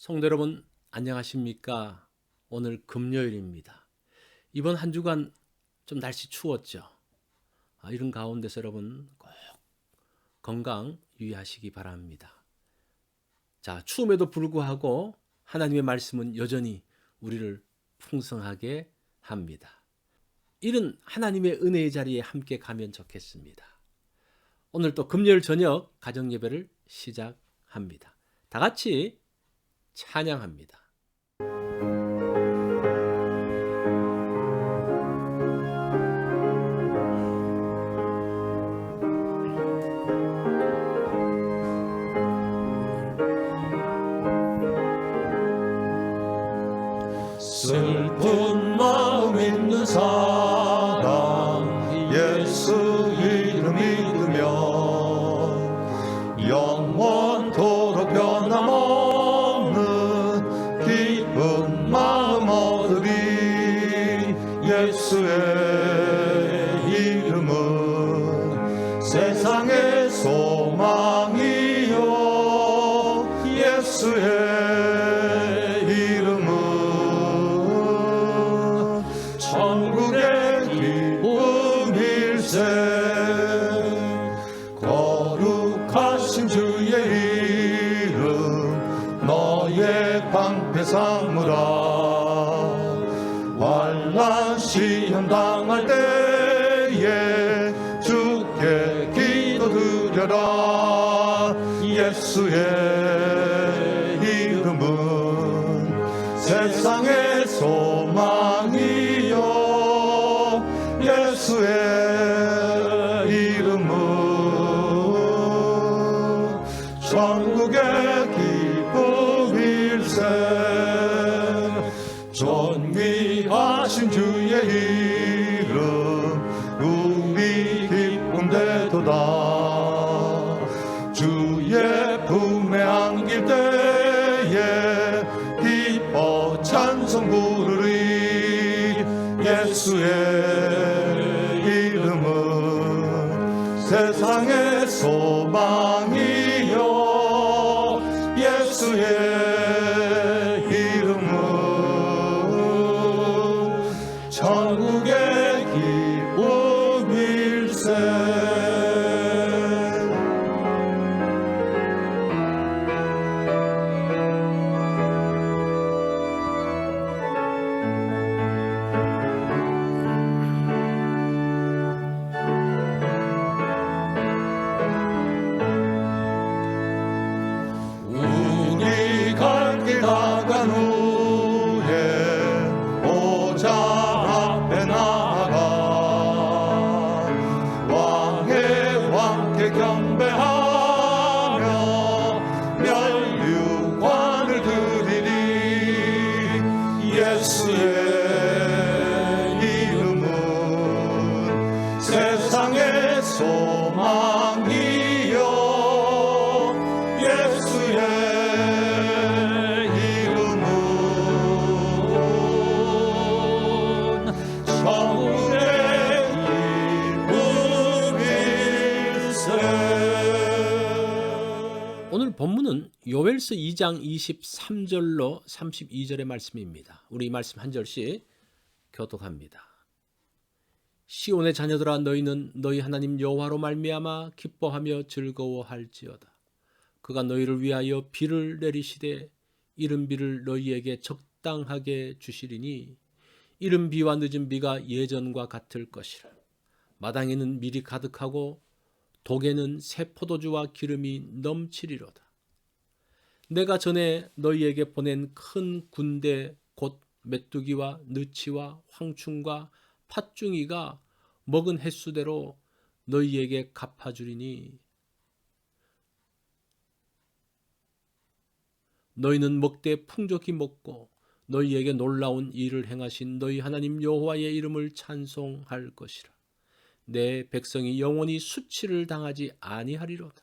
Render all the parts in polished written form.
성도 여러분, 안녕하십니까? 오늘 금요일입니다. 이번 한 주간 좀 날씨 추웠죠? 이런 가운데서 여러분 꼭 건강 유의하시기 바랍니다. 자, 추움에도 불구하고 하나님의 말씀은 여전히 우리를 풍성하게 합니다. 이런 하나님의 은혜의 자리에 함께 가면 좋겠습니다. 오늘 또 금요일 저녁 가정예배를 시작합니다. 다 같이 찬양합니다. 슬픈 마음 있는 사람 예수 이름 믿으면 영원토록 변함없는 기쁜 마음 얻으리. 예수의 이름은 세상의 소망이요 예수의 천국의 기쁨일세. 거룩하신 주의 이름 너의 방패 삼으라. 환난 시험 당할 때에 주께 기도드려라. 예수의 이름은 세상의 소망이요 예수의 이름은 천국의 기쁨일세. 존귀하신 주의 이름 우리 기쁨 되도다. 주의 품에 안길 때에 기뻐 찬송 부르리. 예수의 이름은 세상의 소망이요 예수의 이름은 천국의 기쁨일세. 우리 갈 길 다간 후에 보좌 앞에 나아가 왕의 왕께 경배하며 면류관을 드리리. 예수의 이름은 세상의 소망이요 예수의 이름은 천국의 기쁨일세. 오늘 본문은 요엘서 2장 23절로 32절의 말씀입니다. 우리 이 말씀 한 절씩 교독합니다. 시온의 자녀들아, 너희는 너희 하나님 여호와로 말미암아 기뻐하며 즐거워할지어다. 그가 너희를 위하여 비를 내리시되 이른 비를 너희에게 적당하게 주시리니 이른 비와 늦은 비가 예전과 같을 것이라. 마당에는 밀이 가득하고 독에는 새 포도주와 기름이 넘치리로다. 내가 전에 너희에게 보낸 큰 군대 곧 메뚜기와 느치와 황충과 팥중이가 먹은 횟수대로 너희에게 갚아주리니 너희는 먹되 풍족히 먹고 너희에게 놀라운 일을 행하신 너희 하나님 여호와의 이름을 찬송할 것이라. 내 백성이 영원히 수치를 당하지 아니하리로다.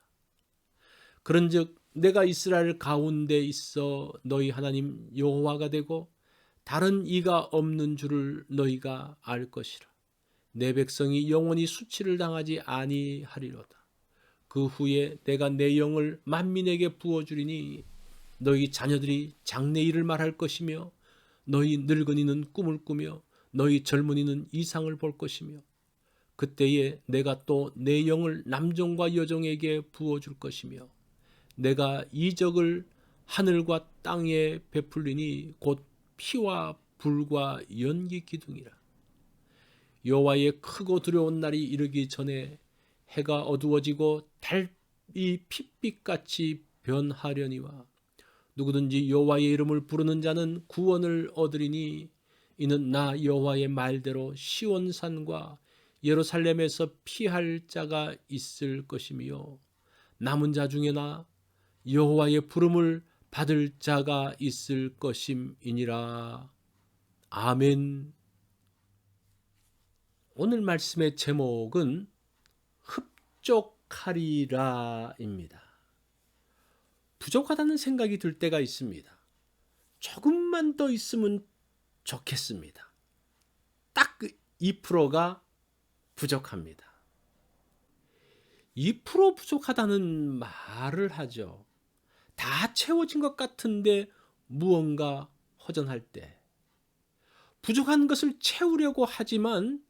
그런즉 내가 이스라엘 가운데 있어 너희 하나님 여호와가 되고 다른 이가 없는 줄을 너희가 알 것이라. 내 백성이 영원히 수치를 당하지 아니하리로다. 그 후에 내가 내 영을 만민에게 부어주리니 너희 자녀들이 장래 일을 말할 것이며 너희 늙은이는 꿈을 꾸며 너희 젊은이는 이상을 볼 것이며 그때에 내가 또 내 영을 남종과 여종에게 부어줄 것이며 내가 이적을 하늘과 땅에 베풀리니 곧 피와 불과 연기 기둥이라. 여호와의 크고 두려운 날이 이르기 전에 해가 어두워지고 달이 핏빛같이 변하려니와 누구든지 여호와의 이름을 부르는 자는 구원을 얻으리니 이는 나 여호와의 말대로 시온산과 예루살렘에서 피할 자가 있을 것이며 남은 자 중에나 여호와의 부름을 받을 자가 있을 것임이니라. 아멘. 오늘 말씀의 제목은 흡족하리라입니다. 부족하다는 생각이 들 때가 있습니다. 조금만 더 있으면 좋겠습니다. 딱 2%가 부족합니다. 2% 부족하다는 말을 하죠. 다 채워진 것 같은데 무언가 허전할 때, 부족한 것을 채우려고 하지만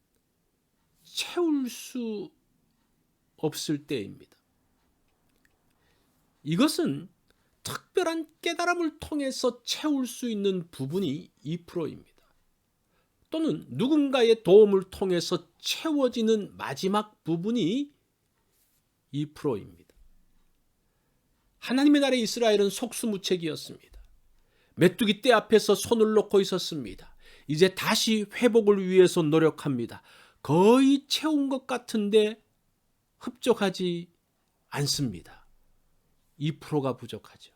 채울 수 없을 때입니다. 이것은 특별한 깨달음을 통해서 채울 수 있는 부분이 2%입니다. 또는 누군가의 도움을 통해서 채워지는 마지막 부분이 2%입니다. 하나님의 나라의 이스라엘은 속수무책이었습니다. 메뚜기 떼 앞에서 손을 놓고 있었습니다. 이제 다시 회복을 위해서 노력합니다. 거의 채운 것 같은데 흡족하지 않습니다. 2%가 부족하죠.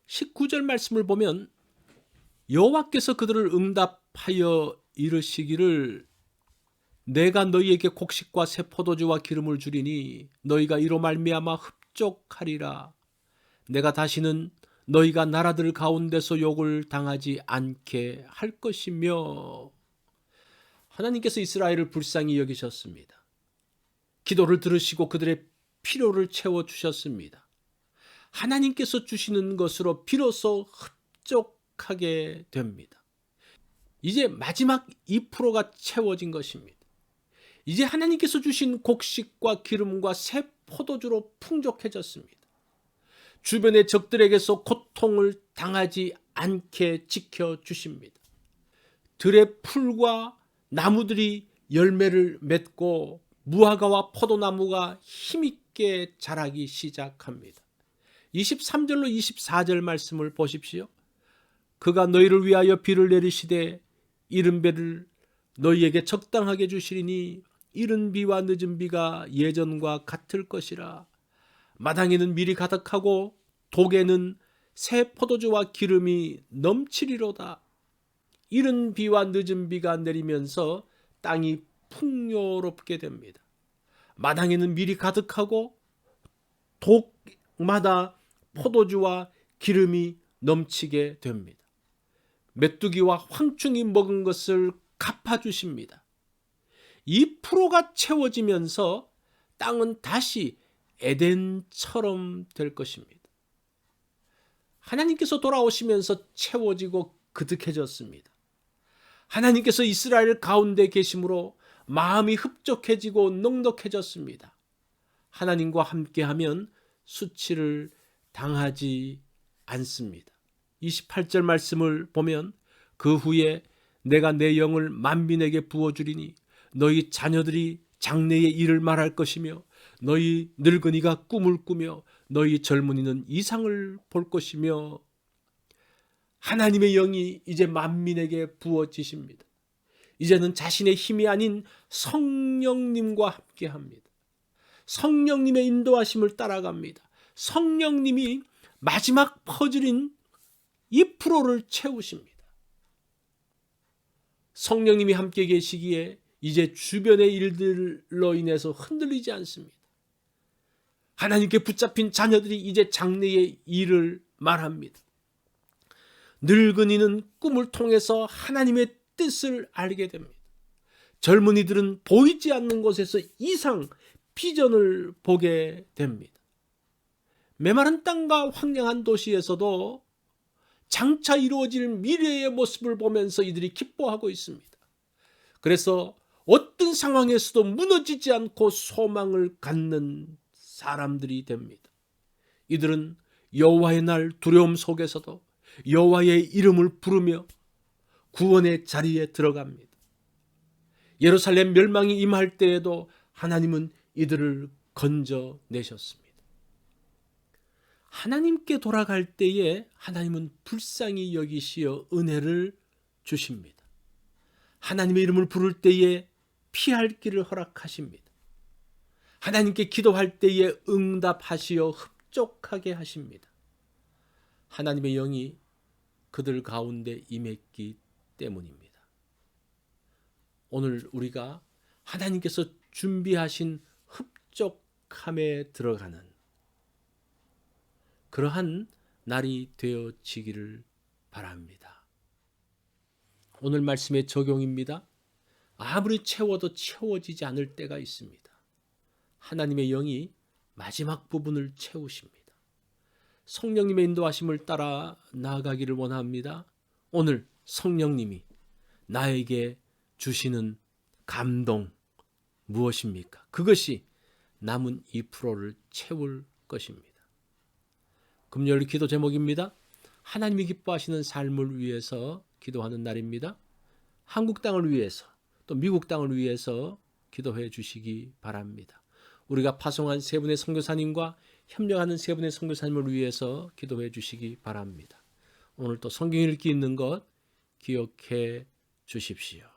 19절 말씀을 보면 여호와께서 그들을 응답하여 이르시기를 내가 너희에게 곡식과 새 포도주와 기름을 주리니 너희가 이로 말미암아 흡족하리라. 내가 다시는 너희가 나라들 가운데서 욕을 당하지 않게 할 것이며. 하나님께서 이스라엘을 불쌍히 여기셨습니다. 기도를 들으시고 그들의 필요를 채워주셨습니다. 하나님께서 주시는 것으로 비로소 흡족하게 됩니다. 이제 마지막 2%가 채워진 것입니다. 이제 하나님께서 주신 곡식과 기름과 새 포도주로 풍족해졌습니다. 주변의 적들에게서 고통을 당하지 않게 지켜주십니다. 들의 풀과 나무들이 열매를 맺고 무화과와 포도나무가 힘있게 자라기 시작합니다. 23절로 24절 말씀을 보십시오. 그가 너희를 위하여 비를 내리시되 이른 배를 너희에게 적당하게 주시리니 이른 비와 늦은 비가 예전과 같을 것이라. 마당에는 밀이 가득하고 독에는 새 포도주와 기름이 넘치리로다. 이른 비와 늦은 비가 내리면서 땅이 풍요롭게 됩니다. 마당에는 밀이 가득하고 독마다 포도주와 기름이 넘치게 됩니다. 메뚜기와 황충이 먹은 것을 갚아주십니다. 2%가 채워지면서 땅은 다시 에덴처럼 될 것입니다. 하나님께서 돌아오시면서 채워지고 그득해졌습니다. 하나님께서 이스라엘 가운데 계심으로 마음이 흡족해지고 넉넉해졌습니다. 하나님과 함께하면 수치를 당하지 않습니다. 28절 말씀을 보면 그 후에 내가 내 영을 만민에게 부어주리니 너희 자녀들이 장래의 일을 말할 것이며 너희 늙은이가 꿈을 꾸며 너희 젊은이는 이상을 볼 것이며. 하나님의 영이 이제 만민에게 부어지십니다. 이제는 자신의 힘이 아닌 성령님과 함께합니다. 성령님의 인도하심을 따라갑니다. 성령님이 마지막 퍼즐인 2%를 채우십니다. 성령님이 함께 계시기에 이제 주변의 일들로 인해서 흔들리지 않습니다. 하나님께 붙잡힌 자녀들이 이제 장래의 일을 말합니다. 늙은이는 꿈을 통해서 하나님의 뜻을 알게 됩니다. 젊은이들은 보이지 않는 곳에서 이상 비전을 보게 됩니다. 메마른 땅과 황량한 도시에서도 장차 이루어질 미래의 모습을 보면서 이들이 기뻐하고 있습니다. 그래서 어떤 상황에서도 무너지지 않고 소망을 갖는 사람들이 됩니다. 이들은 여호와의 날 두려움 속에서도 여호와의 이름을 부르며 구원의 자리에 들어갑니다. 예루살렘 멸망이 임할 때에도 하나님은 이들을 건져내셨습니다. 하나님께 돌아갈 때에 하나님은 불쌍히 여기시어 은혜를 주십니다. 하나님의 이름을 부를 때에 피할 길을 허락하십니다. 하나님께 기도할 때에 응답하시어 흡족하게 하십니다. 하나님의 영이 그들 가운데 임했기 때문입니다. 오늘 우리가 하나님께서 준비하신 흡족함에 들어가는 그러한 날이 되어지기를 바랍니다. 오늘 말씀의 적용입니다. 아무리 채워도 채워지지 않을 때가 있습니다. 하나님의 영이 마지막 부분을 채우십니다. 성령님의 인도하심을 따라 나아가기를 원합니다. 오늘 성령님이 나에게 주시는 감동 무엇입니까? 그것이 남은 2%를 채울 것입니다. 금요일 기도 제목입니다. 하나님이 기뻐하시는 삶을 위해서 기도하는 날입니다. 한국 땅을 위해서 또 미국 땅을 위해서 기도해 주시기 바랍니다. 우리가 파송한 세 분의 선교사님과 협력하는 세 분의 선교사님을 위해서 기도해 주시기 바랍니다. 오늘 또 성경 읽기 있는 것 기억해 주십시오.